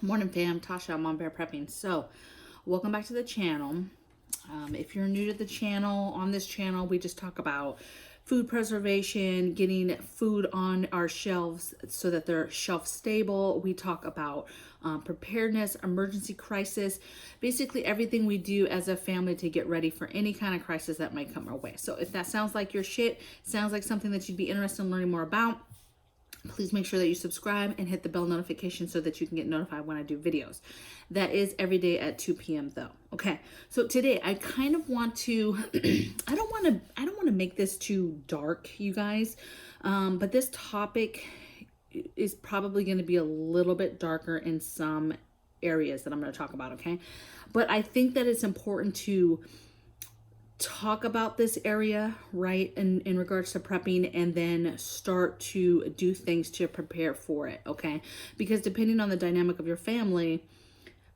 Morning fam, Tasha, I'm on Bear Prepping. So, welcome back to the channel. If you're new to the channel, on this channel, we just talk about food preservation, getting food on our shelves so that they're shelf stable. We talk about preparedness, emergency crisis, basically everything we do as a family to get ready for any kind of crisis that might come our way. So if that sounds like your shit, sounds like something that you'd be interested in learning more about, please make sure that you subscribe and hit the bell notification so that you can get notified when I do videos. That is every day at 2 p.m. though. Okay. So today I kind of want to, I don't want to make this too dark, you guys. But this topic is probably going to be a little bit darker in some areas that I'm going to talk about. Okay. But I think that it's important to talk about this area, right, in regards to prepping, and then start to do things to prepare for it, okay? Because depending on the dynamic of your family,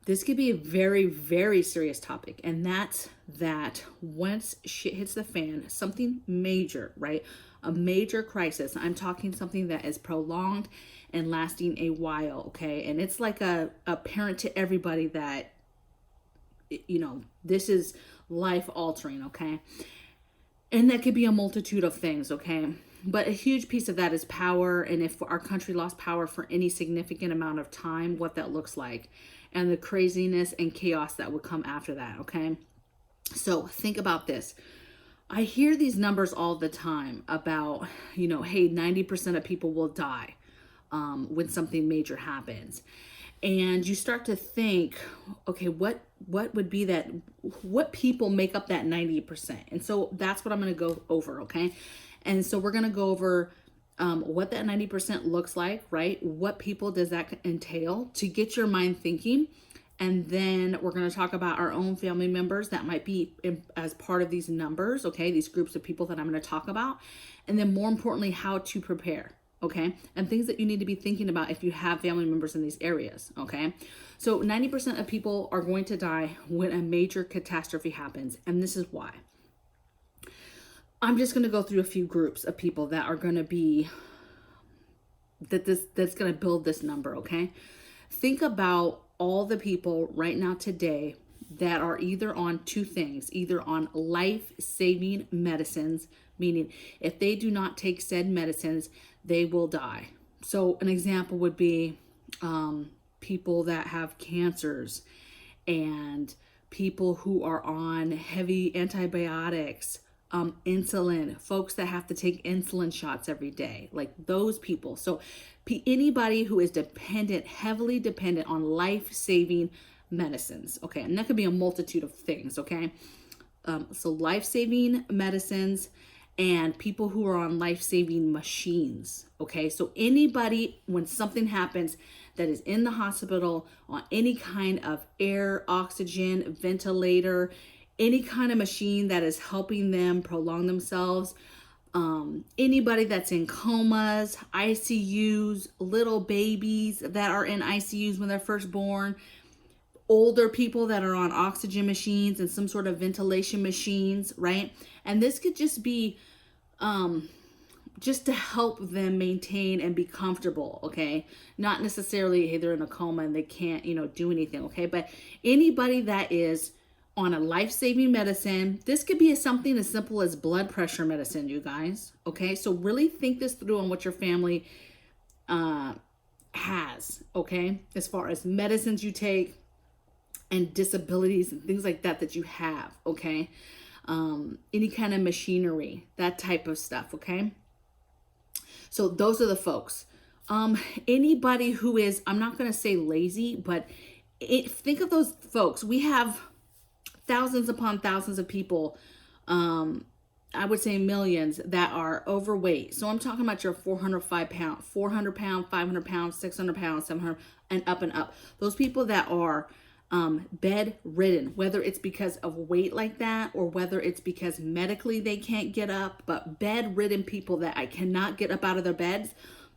this could be a very, very serious topic. And that's that once shit hits the fan, something major, right? A major crisis. I'm talking something that is prolonged and lasting a while, okay? And it's like a apparent to everybody that, you know, this is life altering, okay? And that could be a multitude of things, okay? But a huge piece of that is power, and if our country lost power for any significant amount of time, what that looks like, and the craziness and chaos that would come after that, okay? So think about this. I hear these numbers all the time about, you know, hey, 90% of people will die when something major happens. And you start to think, okay, what would be that, what people make up that 90%? And so that's what I'm going to go over, okay? And so we're going to go over what that 90% looks like, right? What people does that entail to get your mind thinking? And then we're going to talk about our own family members that might be as part of these numbers, okay? These groups of people that I'm going to talk about. And then more importantly, how to prepare. Okay, and things that you need to be thinking about if you have family members in these areas, okay? So 90% of people are going to die when a major catastrophe happens, and this is why. I'm just going to go through a few groups of people that are going to be, that's going to build this number, okay? Think about all the people right now today that are either on two things, either on life-saving medicines, meaning if they do not take said medicines, they will die. So an example would be people that have cancers and people who are on heavy antibiotics, insulin, folks that have to take insulin shots every day, like those people. So anybody who is dependent, heavily dependent on life-saving medicines, okay? And that could be a multitude of things, okay? So life-saving medicines and people who are on life-saving machines, okay? So anybody, when something happens that is in the hospital on any kind of air, oxygen, ventilator, any kind of machine that is helping them prolong themselves, anybody that's in comas, ICUs, little babies that are in ICUs when they're first born, older people that are on oxygen machines and some sort of ventilation machines, right? And this could just be just to help them maintain and be comfortable, okay? Not necessarily, hey, they're in a coma and they can't, you know, do anything, okay? But anybody that is on a life-saving medicine, this could be something as simple as blood pressure medicine, you guys, okay? So really think this through on what your family has, okay? As far as medicines you take, and disabilities and things like that that you have, okay? Any kind of machinery, that type of stuff, okay? So those are the folks. Anybody who is, I'm not going to say lazy, but think of those folks. We have thousands upon thousands of people, I would say millions, that are overweight. So I'm talking about your 405 pound, 400 pound, 500 pounds, 600 pounds, 700, and up. Those people that are bedridden, whether it's because of weight like that or whether it's because medically they can't get up, but bedridden people that I cannot get up out of their beds,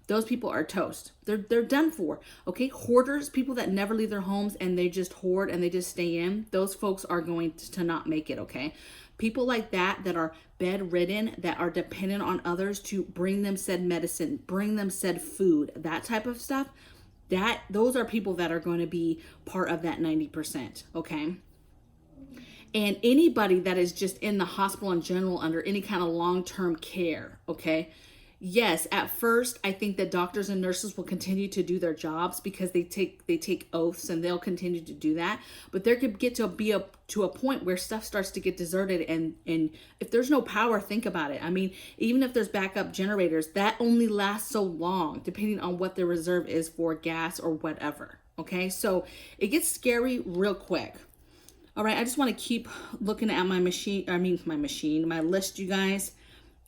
those people are toast. They're done for, okay? Hoarders, people that never leave their homes and they just hoard and they just stay in, those folks are going to not make it, okay? People like that are bedridden, that are dependent on others to bring them said medicine, bring them said food, that type of stuff, those are people that are going to be part of that 90%, okay? And anybody that is just in the hospital in general under any kind of long-term care, okay? Yes, at first, I think that doctors and nurses will continue to do their jobs because they take oaths, and they'll continue to do that. But there could get to a point where stuff starts to get deserted, and if there's no power, think about it. I mean, even if there's backup generators, that only lasts so long, depending on what the reserve is for gas or whatever. Okay, so it gets scary real quick. All right, I just want to keep looking at my list, you guys.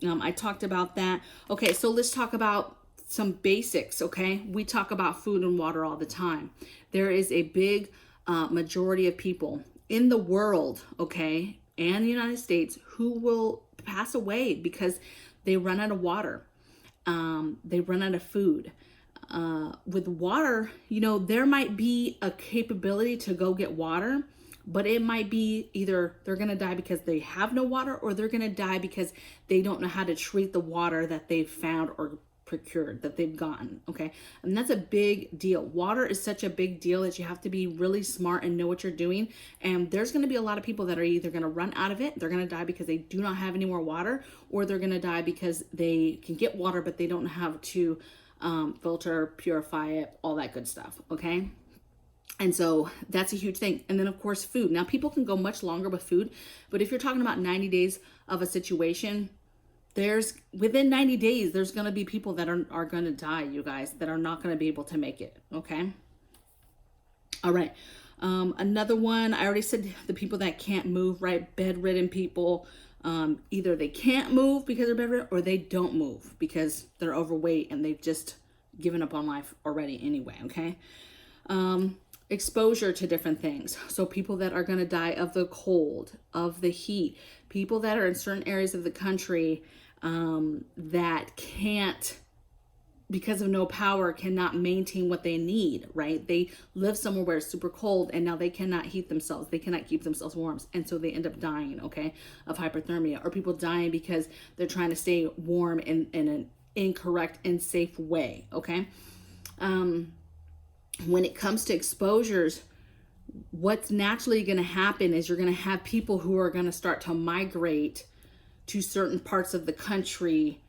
I talked about that. Okay, so let's talk about some basics, okay? We talk about food and water all the time. There is a big majority of people in the world, okay, and the United States who will pass away because they run out of water. They run out of food. With water, there might be a capability to go get water, but it might be either they're going to die because they have no water, or they're going to die because they don't know how to treat the water that they've found or procured, that they've gotten, okay? And that's a big deal. Water is such a big deal that you have to be really smart and know what you're doing. And there's going to be a lot of people that are either going to run out of it, they're going to die because they do not have any more water, or they're going to die because they can get water, but they don't know how to filter, purify it, all that good stuff, okay? And so that's a huge thing. And then, of course, food. Now, people can go much longer with food, but if you're talking about 90 days of a situation, within 90 days, there's going to be people that are going to die, you guys, that are not going to be able to make it, okay? All right. Another one, I already said the people that can't move, right? Bedridden people. Either they can't move because they're bedridden, or they don't move because they're overweight and they've just given up on life already anyway, okay? Exposure to different things. So people that are going to die of the cold, of the heat, people that are in certain areas of the country that can't, because of no power, cannot maintain what they need, right? They live somewhere where it's super cold, and now they cannot heat themselves. They cannot keep themselves warm, and so they end up dying, okay, of hypothermia. Or people dying because they're trying to stay warm in an incorrect and safe way, okay? When it comes to exposures, what's naturally going to happen is you're going to have people who are going to start to migrate to certain parts of the country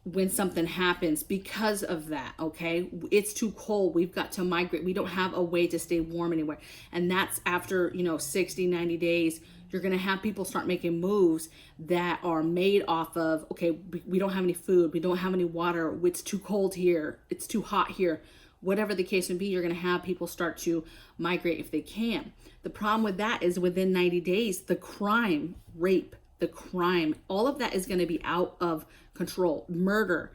when something happens because of that, okay? It's too cold. We've got to migrate. We don't have a way to stay warm anywhere. And that's after, 60, 90 days, you're going to have people start making moves that are made off of, okay, we don't have any food. We don't have any water. It's too cold here. It's too hot here. Whatever the case may be, you're going to have people start to migrate if they can. The problem with that is within 90 days, the crime, rape, all of that is going to be out of control. Murder.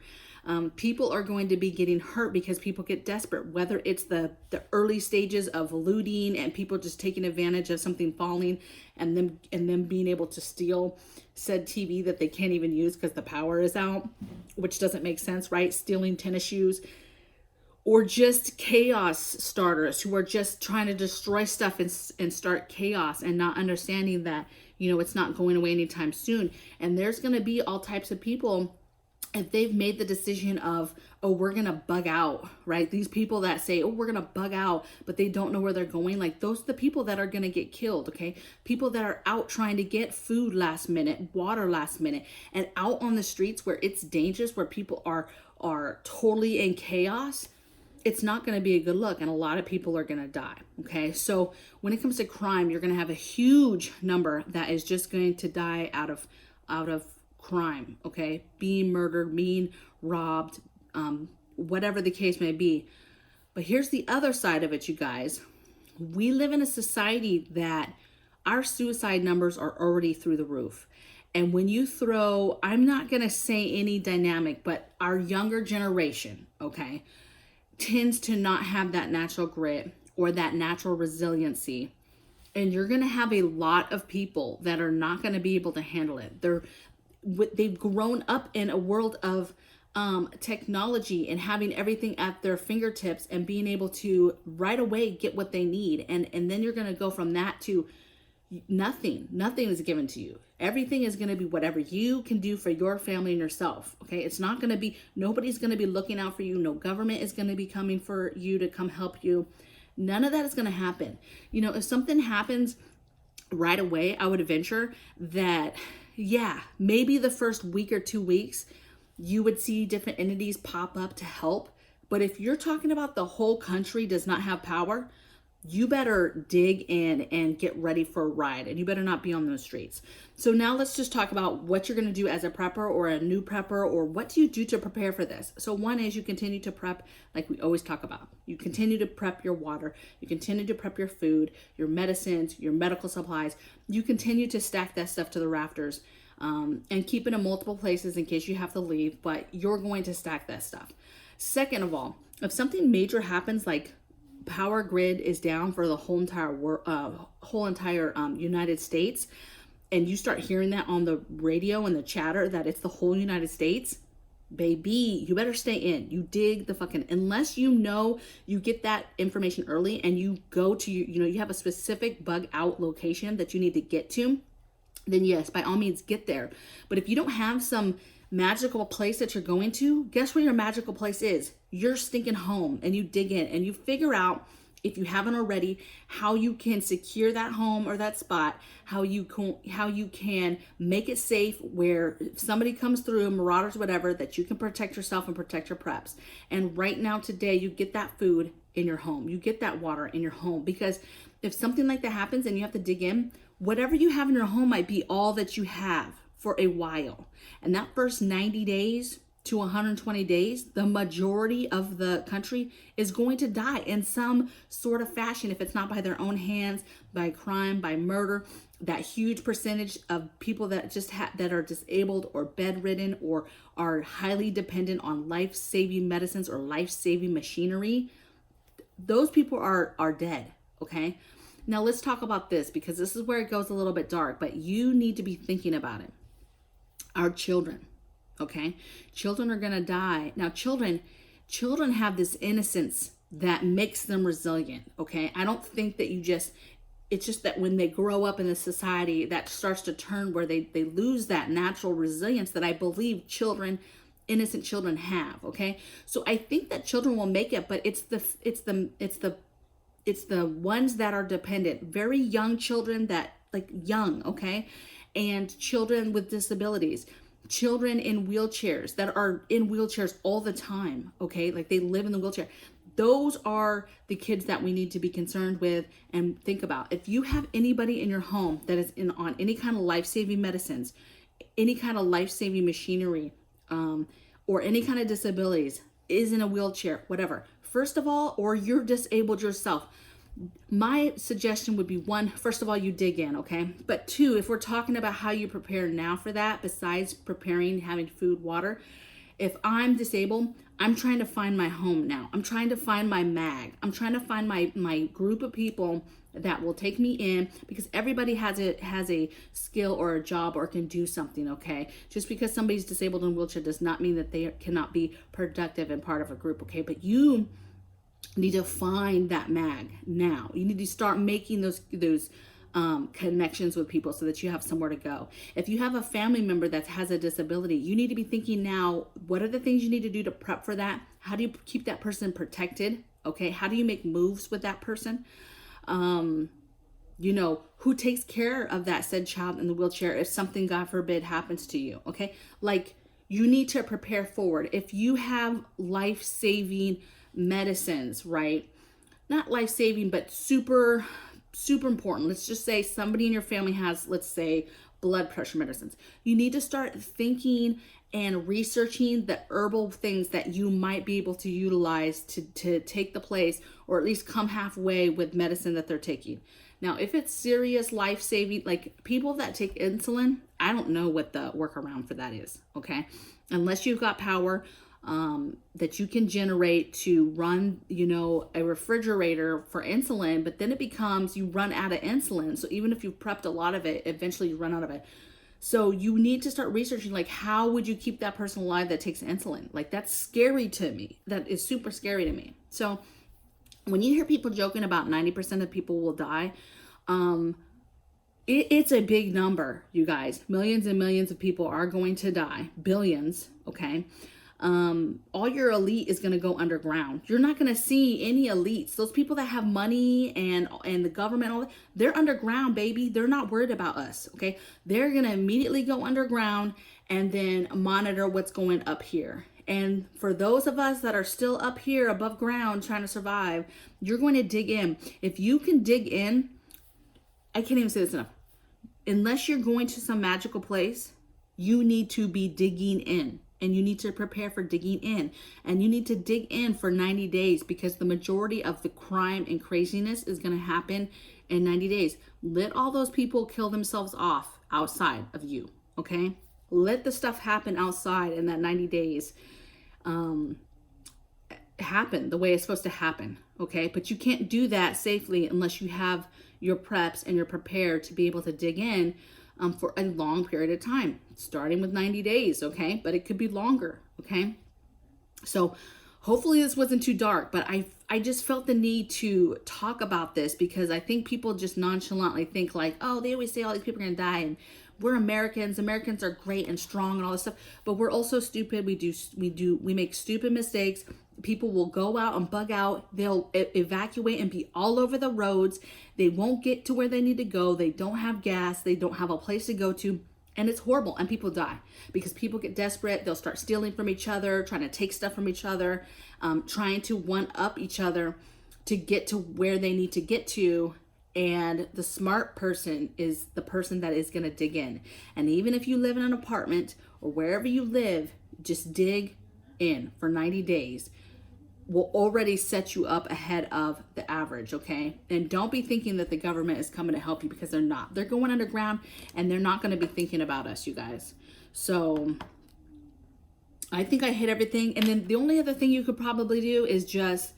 People are going to be getting hurt because people get desperate, whether it's the early stages of looting and people just taking advantage of something falling and them being able to steal said TV that they can't even use because the power is out, which doesn't make sense, right? Stealing tennis shoes. Or just chaos starters who are just trying to destroy stuff and start chaos and not understanding that, it's not going away anytime soon. And there's going to be all types of people, if they've made the decision of, oh, we're going to bug out, right? These people that say, oh, we're going to bug out, but they don't know where they're going. Like, those are the people that are going to get killed, okay? People that are out trying to get food last minute, water last minute, and out on the streets where it's dangerous, where people are totally in chaos. It's not going to be a good look, and a lot of people are going to die, okay? So when it comes to crime, you're going to have a huge number that is just going to die out of crime, okay? Being murdered, being robbed, whatever the case may be. But here's the other side of it, you guys. We live in a society that our suicide numbers are already through the roof. And when you throw, I'm not going to say any dynamic, but our younger generation, okay, tends to not have that natural grit or that natural resiliency. And you're going to have a lot of people that are not going to be able to handle it. They've grown up in a world of technology and having everything at their fingertips and being able to right away get what they need. And then you're going to go from that to Nothing is given to you. Everything is going to be whatever you can do for your family and yourself. Okay. It's not going to be, nobody's going to be looking out for you. No government is going to be coming for you to come help you. None of that is going to happen. You know, if something happens right away, I would venture that, yeah, maybe the first week or 2 weeks, you would see different entities pop up to help. But if you're talking about the whole country does not have power, you better dig in and get ready for a ride, and you better not be on those streets. So now let's just talk about what you're going to do as a prepper or a new prepper, or what do you do to prepare for this? So one is you continue to prep, like we always talk about. You continue to prep your water. You continue to prep your food, your medicines, your medical supplies. You continue to stack that stuff to the rafters, and keep it in multiple places in case you have to leave, but you're going to stack that stuff. Second of all, if something major happens, like power grid is down for the whole entire United States, and you start hearing that on the radio and the chatter that it's the whole United States, baby, you better stay in. You dig the fucking, unless you know, you get that information early and you go to, you have a specific bug out location that you need to get to, then yes, by all means get there. But if you don't have some magical place that you're going to, guess where your magical place is? Your stinking home. And you dig in and you figure out, if you haven't already, how you can secure that home or that spot, how you can make it safe, where if somebody comes through, marauders, whatever, that you can protect yourself and protect your preps. And right now, today, you get that food in your home. You get that water in your home, because if something like that happens and you have to dig in, whatever you have in your home might be all that you have for a while. And that first 90 days to 120 days, the majority of the country is going to die in some sort of fashion. If it's not by their own hands, by crime, by murder, that huge percentage of people that just that are disabled or bedridden or are highly dependent on life-saving medicines or life-saving machinery, those people are dead. Okay. Now let's talk about this, because this is where it goes a little bit dark, but you need to be thinking about it. Our children, okay? Children are going to die. Now, children have this innocence that makes them resilient, okay? I don't think that it's just that when they grow up in a society, that starts to turn where they lose that natural resilience that I believe innocent children have, okay? So I think that children will make it, but it's the ones that are dependent, very young children that, like, young, okay? And children with disabilities, children in wheelchairs that are in wheelchairs all the time, okay? Like, they live in the wheelchair. Those are the kids that we need to be concerned with and think about. If you have anybody in your home that is on any kind of life-saving medicines, any kind of life-saving machinery, or any kind of disabilities, is in a wheelchair, whatever, first of all, or you're disabled yourself, my suggestion would be, one, first of all, you dig in, okay? But two, if we're talking about how you prepare now for that, besides preparing, having food, water, if I'm disabled, I'm trying to find my home now. I'm trying to find my mag. I'm trying to find my group of people that will take me in, because everybody has a skill or a job or can do something, okay? Just because somebody's disabled in a wheelchair does not mean that they cannot be productive and part of a group, okay? But you need to find that mag now. You need to start making those connections with people so that you have somewhere to go. If you have a family member that has a disability, you need to be thinking now, what are the things you need to do to prep for that? How do you keep that person protected? Okay. How do you make moves with that person? Who takes care of that said child in the wheelchair if something, God forbid, happens to you? Okay. Like, you need to prepare forward. If you have life-saving medicines, right? Not life-saving, but super, super important. Let's just say somebody in your family has, let's say, blood pressure medicines. You need to start thinking and researching the herbal things that you might be able to utilize to take the place, or at least come halfway with medicine that they're taking. Now, if it's serious life-saving, like people that take insulin, I don't know what the workaround for that is, okay? Unless you've got power that you can generate to run, a refrigerator for insulin, but then it becomes, you run out of insulin. So even if you've prepped a lot of it, eventually you run out of it. So you need to start researching, like, how would you keep that person alive that takes insulin? Like, that's scary to me. That is super scary to me. So when you hear people joking about 90% of people will die, It's a big number, you guys. Millions and millions of people are going to die. Billions, okay? All your elite is going to go underground. You're not going to see any elites. Those people that have money and the government, all that, they're underground, baby. They're not worried about us, okay? They're going to immediately go underground and then monitor what's going up here. And for those of us that are still up here above ground trying to survive, you're going to dig in. If you can dig in, I can't even say this enough. Unless you're going to some magical place, you need to be digging in, and you need to prepare for digging in, and you need to dig in for 90 days, because the majority of the crime and craziness is going to happen in 90 days. Let all those people kill themselves off outside of you, okay? Let the stuff happen outside in that 90 days happen the way it's supposed to happen, okay? But you can't do that safely unless you have your preps and you're prepared to be able to dig in for a long period of time, starting with 90 days, okay? But it could be longer, okay? So hopefully this wasn't too dark, but I just felt the need to talk about this, because I think people just nonchalantly think like, oh, they always say all these people are gonna die, and we're Americans. Americans are great and strong and all this stuff, but we're also stupid. We make stupid mistakes. People will go out and bug out. They'll evacuate and be all over the roads. They won't get to where they need to go. They don't have gas. They don't have a place to go to. And it's horrible. And people die because people get desperate. They'll start stealing from each other, trying to take stuff from each other, trying to one up each other to get to where they need to get to. And the smart person is the person that is going to dig in. And even if you live in an apartment or wherever you live, just dig in for 90 days. Will already set you up ahead of the average, okay? And don't be thinking that the government is coming to help you, because they're not. They're going underground, and they're not going to be thinking about us, you guys. So I think I hit everything. And then the only other thing you could probably do is just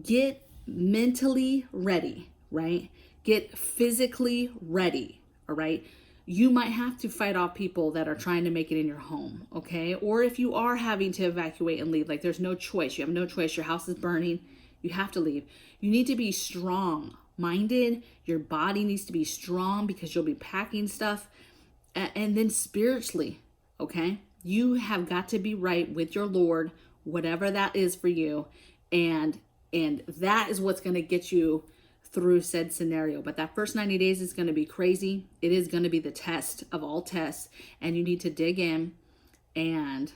get mentally ready, right? Get physically ready, all right? You might have to fight off people that are trying to make it in your home, okay? Or if you are having to evacuate and leave, like there's no choice. You have no choice. Your house is burning. You have to leave. You need to be strong-minded. Your body needs to be strong, because you'll be packing stuff. And then spiritually, okay? You have got to be right with your Lord, whatever that is for you. And that is what's going to get you through said scenario. But that first 90 days is going to be crazy. It is going to be the test of all tests, and you need to dig in and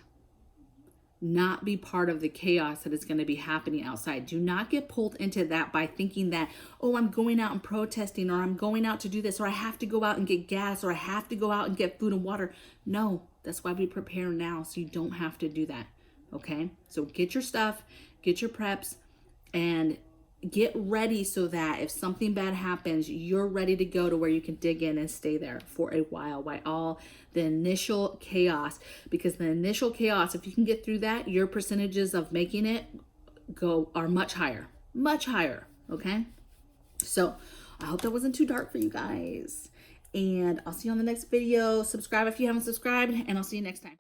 not be part of the chaos that is going to be happening outside. Do not get pulled into that by thinking that, oh, I'm going out and protesting, or I'm going out to do this, or I have to go out and get gas, or I have to go out and get food and water. No, that's why we prepare now, so you don't have to do that, okay? So get your stuff, get your preps, and get ready so that if something bad happens, you're ready to go to where you can dig in and stay there for a while all the initial chaos. Because the initial chaos, if you can get through that, your percentages of making it are much higher, okay? So I hope that wasn't too dark for you guys, and I'll see you on the next video. Subscribe if you haven't subscribed, and I'll see you next time.